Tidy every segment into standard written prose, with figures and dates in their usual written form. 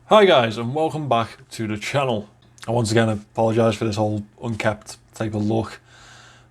Hi guys, and welcome back to the channel. I once again apologise for this whole unkept type of look.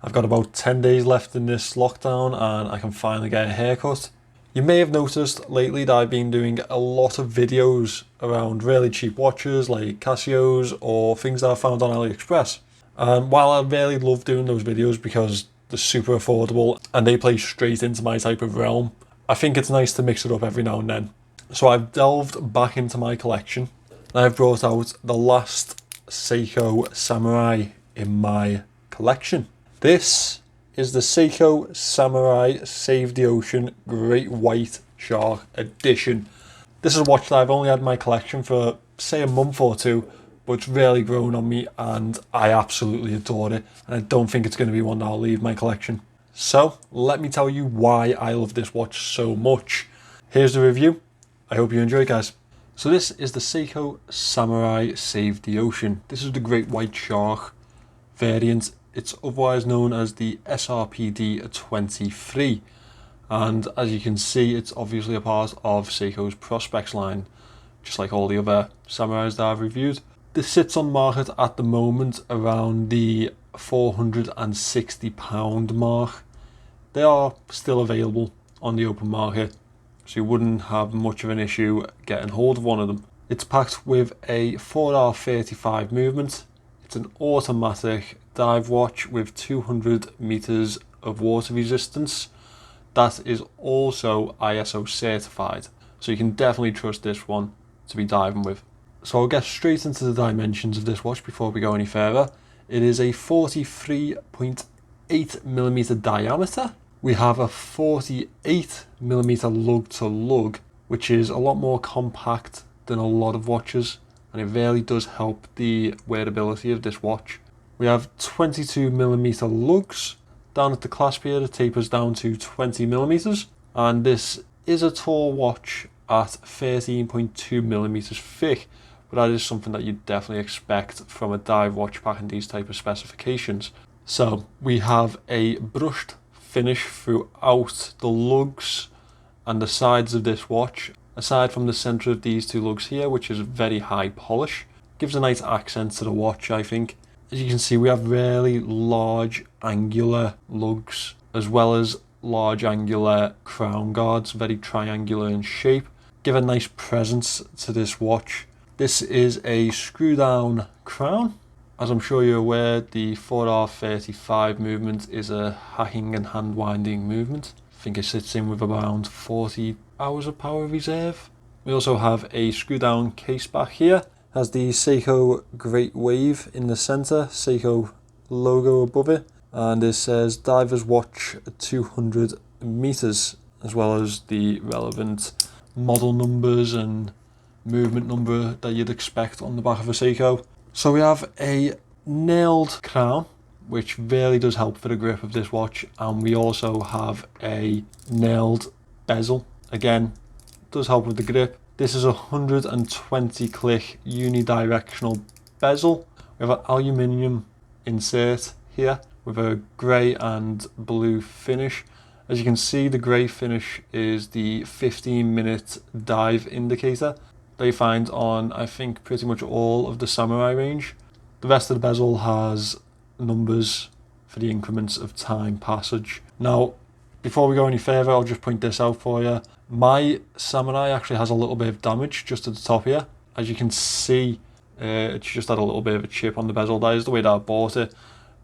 I've got about 10 days left in this lockdown and I can finally get a haircut. You may have noticed lately that I've been doing a lot of videos around really cheap watches like Casio's or things that I found on AliExpress. And while I really love doing those videos because they're super affordable and they play straight into my type of realm, I think it's nice to mix it up every now and then. So I've delved back into my collection and I've brought out the last Seiko Samurai in my collection. This is the Seiko Samurai Save the Ocean Great White Shark Edition. This is a watch that I've only had in my collection for say a month or two, but it's really grown on me and I absolutely adore it, and I don't think it's going to be one that I'll leave my collection. So let me tell you why I love this watch so much. Here's the review. I hope you enjoy, guys. So this is the Seiko Samurai Save the Ocean. This is the Great White Shark variant. It's otherwise known as the SRPD23. And as you can see, it's obviously a part of Seiko's Prospects line, just like all the other Samurais that I've reviewed. This sits on market at the moment around the £460 mark. They are still available on the open market, so you wouldn't have much of an issue getting hold of one of them. It's packed with a 4R35 movement. It's an automatic dive watch with 200 meters of water resistance. That is also ISO certified, so you can definitely trust this one to be diving with. So I'll get straight into the dimensions of this watch before we go any further. It is a 43.8mm diameter. We have a 48mm lug to lug, which is a lot more compact than a lot of watches, and it really does help the wearability of this watch. We have 22mm lugs. Down at the clasp here, it tapers down to 20mm, and this is a tall watch at 13.2mm thick, but that is something that you'd definitely expect from a dive watch packing these type of specifications. So we have a brushed finish throughout the lugs and the sides of this watch, aside from the centre of these two lugs here, which is very high polish. Gives a nice accent to the watch, I think. As you can see, we have really large angular lugs as well as large angular crown guards, very triangular in shape. Give a nice presence to this watch. This is a screw down crown. As I'm sure you're aware, the 4R35 movement is a hacking and hand winding movement. I think it sits in with around 40 hours of power reserve. We also have a screw down case back here. It has the Seiko Great Wave in the centre, Seiko logo above it, and it says Divers Watch 200 meters, as well as the relevant model numbers and movement number that you'd expect on the back of a Seiko. So we have a nailed crown, which really does help for the grip of this watch, and we also have a nailed bezel. Again, does help with the grip. This is a 120 click unidirectional bezel. We have an aluminium insert here with a grey and blue finish. As you can see, the grey finish is the 15-minute dive indicator they find on, I think, pretty much all of the Samurai range. The rest of the bezel has numbers for the increments of time passage. Now, before we go any further, I'll just point this out for you. My Samurai actually has a little bit of damage just at the top here. As you can see, it's just had a little bit of a chip on the bezel. That is the way that I bought it,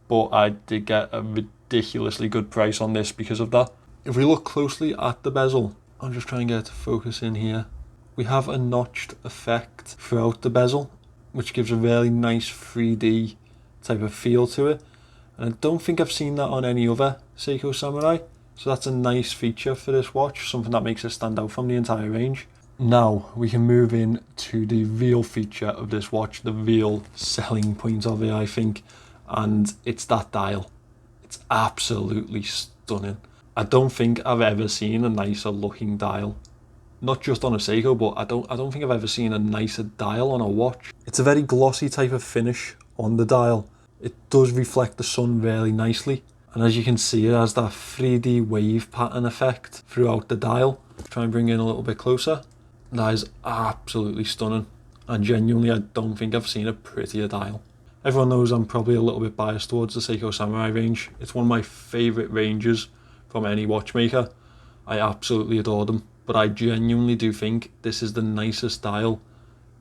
but I did get a ridiculously good price on this because of that. If we look closely at the bezel, I'll just try and get it to focus in here. We have a notched effect throughout the bezel, which gives a really nice 3D type of feel to it. And I don't think I've seen that on any other Seiko Samurai. So that's a nice feature for this watch, something that makes it stand out from the entire range. Now we can move in to the real feature of this watch, the real selling point of it, I think. And it's that dial. It's absolutely stunning. I don't think I've ever seen a nicer looking dial. Not just on a Seiko, but I don't think I've ever seen a nicer dial on a watch. It's a very glossy type of finish on the dial. It does reflect the sun really nicely. And as you can see, it has that 3D wave pattern effect throughout the dial. Try and bring it in a little bit closer. That is absolutely stunning. and genuinely I don't think I've seen a prettier dial. Everyone knows I'm probably a little bit biased towards the Seiko Samurai range. It's one of my favourite ranges from any watchmaker. I absolutely adore them, but I genuinely do think this is the nicest dial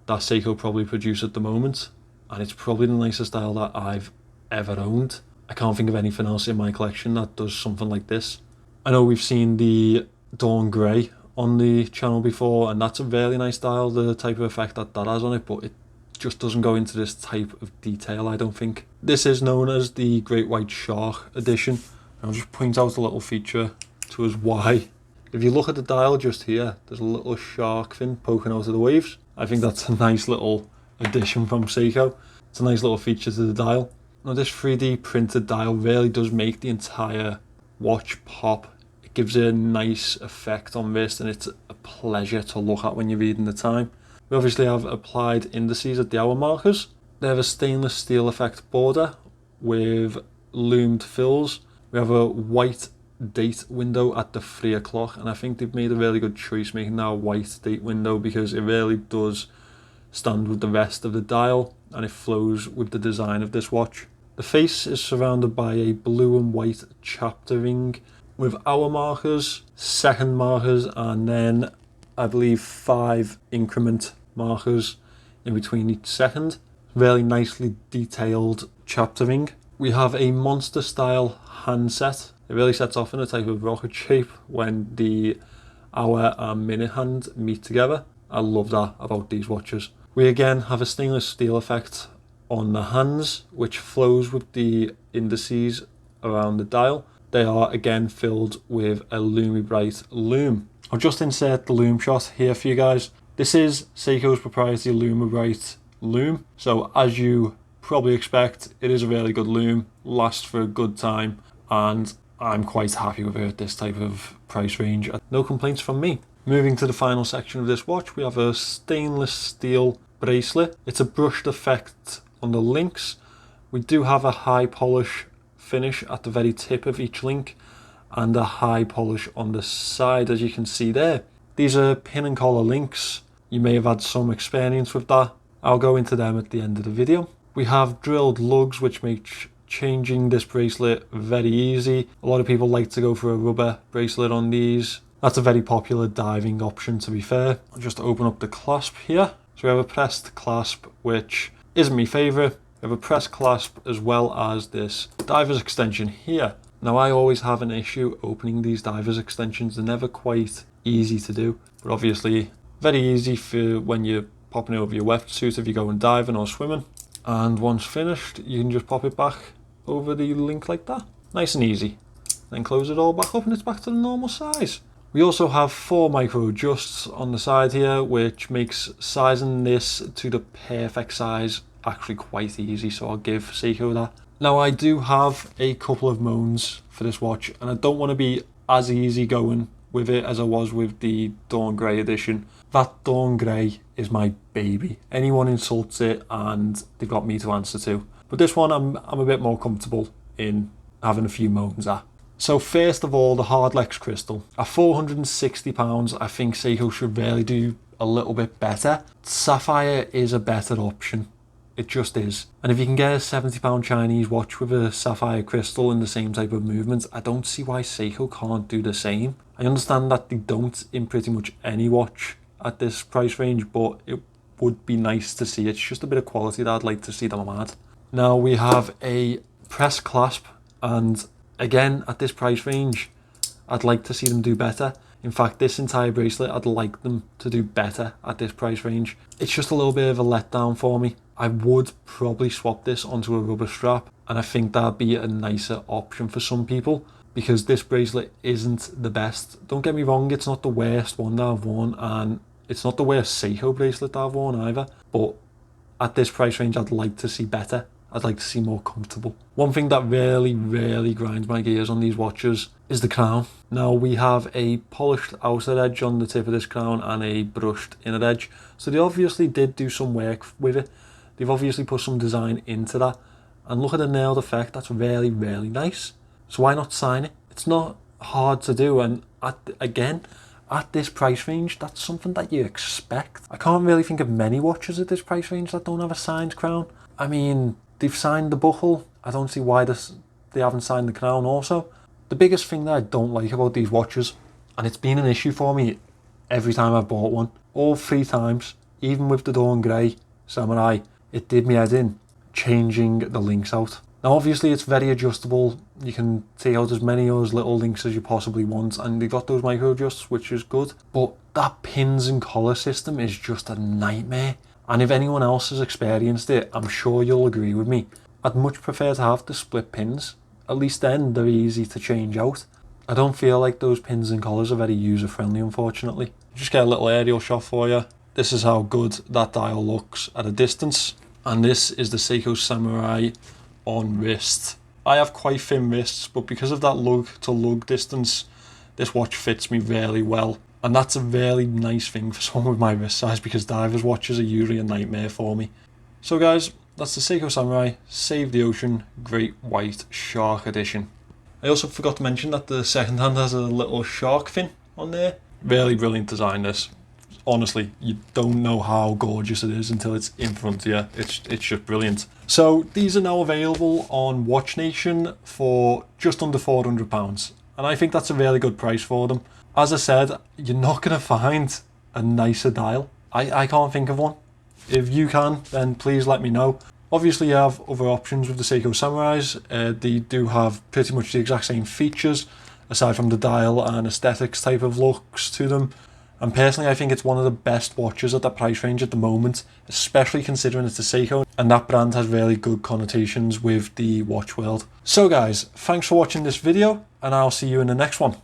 that Seiko probably produce at the moment, and it's probably the nicest dial that I've ever owned. I can't think of anything else in my collection that does something like this. I know we've seen the Dawn Grey on the channel before, and that's a really nice dial, the type of effect that has on it, but it just doesn't go into this type of detail, I don't think. This is known as the Great White Shark edition. I'll just point out a little feature to us why. If you look at the dial just here, there's a little shark fin poking out of the waves. I think that's a nice little addition from Seiko. It's a nice little feature to the dial. Now this 3D printed dial really does make the entire watch pop. It gives it a nice effect on wrist, and it's a pleasure to look at when you're reading the time. We obviously have applied indices at the hour markers. They have a stainless steel effect border with loomed fills. We have a white date window at the 3 o'clock, and I think they've made a really good choice making that a white date window, because it really does stand with the rest of the dial and it flows with the design of this watch. The face is surrounded by a blue and white chapter ring with hour markers, second markers, and then I believe 5 increment markers in between each second. Really nicely detailed chapter ring. We have a monster style handset. It really sets off in a type of rocket shape when the hour and minute hand meet together. I love that about these watches. We again have a stainless steel effect on the hands, which flows with the indices around the dial. They are again filled with a Lumi Bright loom. I'll just insert the loom shot here for you guys. This is Seiko's proprietary Lumi Bright loom. So as you probably expect, it is a really good loom, lasts for a good time, and I'm quite happy with it at this type of price range. No complaints from me. Moving to the final section of this watch, we have a stainless steel bracelet. It's a brushed effect on the links. We do have a high polish finish at the very tip of each link and a high polish on the side, as you can see there. These are pin and collar links. You may have had some experience with that. I'll go into them at the end of the video. We have drilled lugs, which make changing this bracelet very easy. A lot of people like to go for a rubber bracelet on these. That's a very popular diving option, to be fair. I'll just open up the clasp here. So we have a pressed clasp, which isn't my favourite. We have a pressed clasp as well as this diver's extension here. Now I always have an issue opening these diver's extensions. They're never quite easy to do, but obviously very easy for when you're popping it over your wetsuit if you're going diving or swimming. And once finished, you can just pop it back over the link like that. Nice and easy. Then close it all back up and it's back to the normal size. We also have 4 micro adjusts on the side here, which makes sizing this to the perfect size actually quite easy, so I'll give Seiko that. Now I do have a couple of moans for this watch, and I don't want to be as easy going with it as I was with the Dawn Grey edition. That Dawn Grey is my baby. Anyone insults it and they've got me to answer to. But this one I'm a bit more comfortable in having a few moans at. So first of all, the Hardlex crystal. At £460, I think Seiko should really do a little bit better. Sapphire is a better option. It just is. And if you can get a £70 Chinese watch with a sapphire crystal in the same type of movement, I don't see why Seiko can't do the same. I understand that they don't in pretty much any watch at this price range, but it would be nice to see. It's just a bit of quality that I'd like to see them add. Now we have a press clasp, and again at this price range I'd like to see them do better. In fact, this entire bracelet I'd like them to do better at this price range. It's just a little bit of a letdown for me. I would probably swap this onto a rubber strap, and I think that'd be a nicer option for some people, because this bracelet isn't the best. Don't get me wrong, it's not the worst one that I've worn, and it's not the worst Seiko bracelet that I've worn either, but at this price range I'd like to see better. I'd like to see more comfortable. One thing that really grinds my gears on these watches is the crown. Now we have a polished outer edge on the tip of this crown and a brushed inner edge. So they obviously did do some work with it. They've obviously put some design into that. And look at the nailed effect, that's really nice. So why not sign it? It's not hard to do, and again, at this price range, that's something that you expect. I can't really think of many watches at this price range that don't have a signed crown. I mean, they've signed the buckle. I don't see why they haven't signed the crown also. The biggest thing that I don't like about these watches, and it's been an issue for me every time I've bought one, all 3 times, even with the Dawn Grey Samurai, it did me head in, changing the links out. Now obviously it's very adjustable, you can take out as many of those little links as you possibly want, and they've got those micro adjusts, which is good, but that pins and collar system is just a nightmare. And if anyone else has experienced it, I'm sure you'll agree with me. I'd much prefer to have the split pins, at least then they're easy to change out. I don't feel like those pins and collars are very user friendly, unfortunately. Just get a little aerial shot for you. This is how good that dial looks at a distance, and this is the Seiko Samurai on wrist. I have quite thin wrists, but because of that lug to lug distance, this watch fits me really well, and that's a really nice thing for someone with my wrist size, because divers watches are usually a nightmare for me. So guys, that's the Seiko Samurai Save the Ocean Great White Shark Edition. I also forgot to mention that the second hand has a little shark fin on there. Really brilliant design, this. Honestly, you don't know how gorgeous it is until it's in front of you. It's just brilliant. So these are now available on Watch Nation for just under £400, and I think that's a really good price for them. As I said, you're not going to find a nicer dial. I can't think of one. If you can, then please let me know. Obviously you have other options with the Seiko Samurais. They do have pretty much the exact same features, aside from the dial and aesthetics type of looks to them. And personally, I think it's one of the best watches at that price range at the moment, especially considering it's a Seiko, and that brand has really good connotations with the watch world. So guys, thanks for watching this video, and I'll see you in the next one.